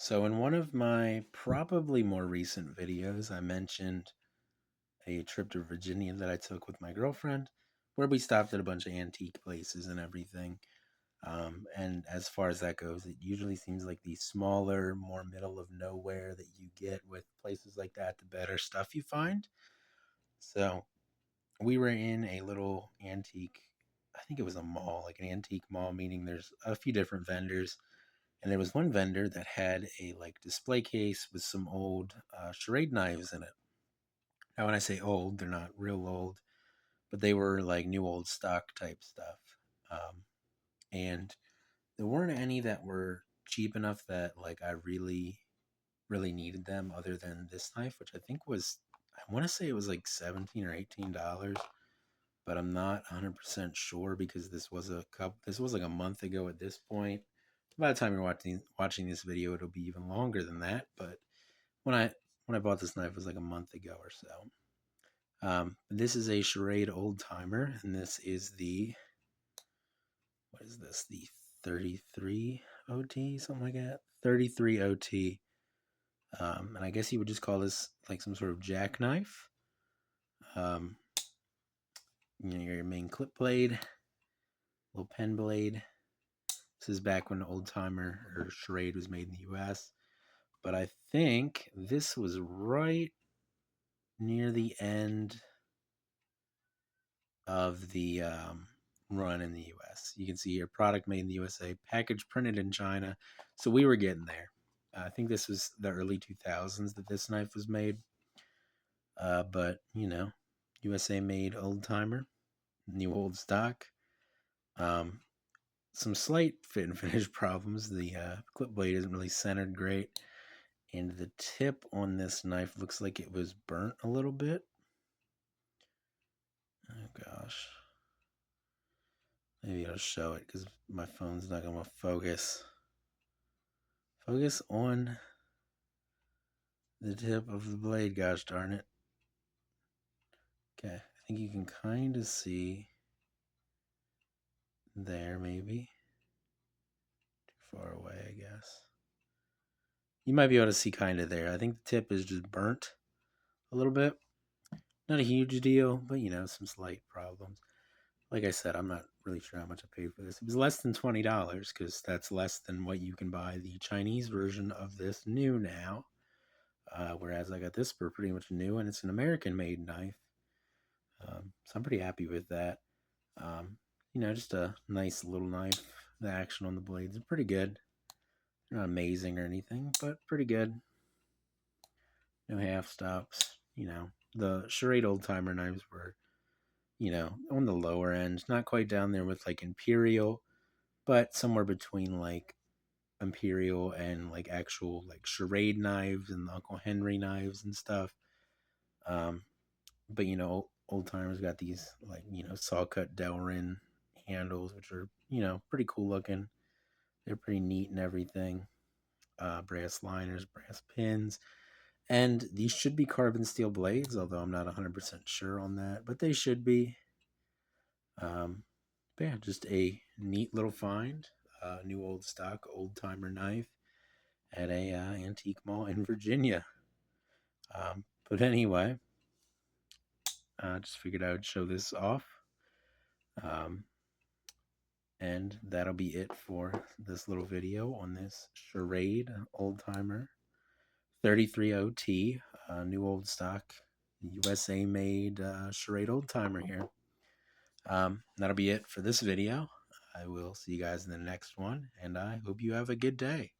So, in one of my probably more recent videos, I mentioned a trip to Virginia that I took with my girlfriend, where we stopped at a bunch of antique places and everything. And as far as that goes, it usually seems like the smaller, more middle of nowhere that you get with places like that, the better stuff you find. So, we were in a little antique, I think it was a mall, like an antique mall, meaning there's a few different vendors, and there was one vendor that had a like display case with some old charade knives in it. Now, when I say old, they're not real old, but they were like new old stock type stuff. And there weren't any that were cheap enough that like I really needed them, other than this knife, which I think was, I want to say it was like $17 or $18, but I'm not 100% sure because this was like a month ago at this point. By the time you're watching this video, it'll be even longer than that. But when I when I bought this knife, it was like a month ago or so. This is a Charade old timer, and this is the, what is this? The 33 OT, something like that. 33 OT. And I guess you would just call this like some sort of jackknife. Um, your main clip blade, little pen blade. This is back when old timer or Charade was made in the U.S. But I think this was right near the end of the run in the US. You can see here, product made in the USA, package printed in China. So we were getting there. I think this was the early 2000s that this knife was made. But, USA made old timer, new old stock. Um, some slight fit and finish problems. The clip blade isn't really centered great. And the tip on this knife looks like it was burnt a little bit. Oh, gosh. Maybe I'll show it because my phone's not going to focus. Focus on the tip of the blade, gosh darn it. Okay, I think you can kind of see there, maybe. Too far away, I guess. You might be able to see kind of there. I think the tip is just burnt a little bit. Not a huge deal, but some slight problems. Like I said, I'm not really sure how much I paid for this. It was less than $20 because that's less than what you can buy the Chinese version of this new now. Whereas I got this for pretty much new, and it's an American-made knife. So I'm pretty happy with that. Just a nice little knife. The action on the blades is pretty good. Not amazing or anything, but pretty good. No half stops. The Charade old timer knives were, on the lower end, not quite down there with like Imperial, but somewhere between like Imperial and like actual like Charade knives and Uncle Henry knives and stuff. But old timers got these like saw cut Delrin handles, which are pretty cool looking. They're pretty neat and everything. Brass liners, brass pins, and these should be carbon steel blades, although I'm not 100% sure on that, but they should be. But yeah, just a neat little find. New old stock old timer knife at a antique mall in Virginia. But anyway, just figured I would show this off. And that'll be it for this little video on this Charade old timer 33 OT, new old stock, USA made Charade old timer here. That'll be it for this video. I will see you guys in the next one, and I hope you have a good day.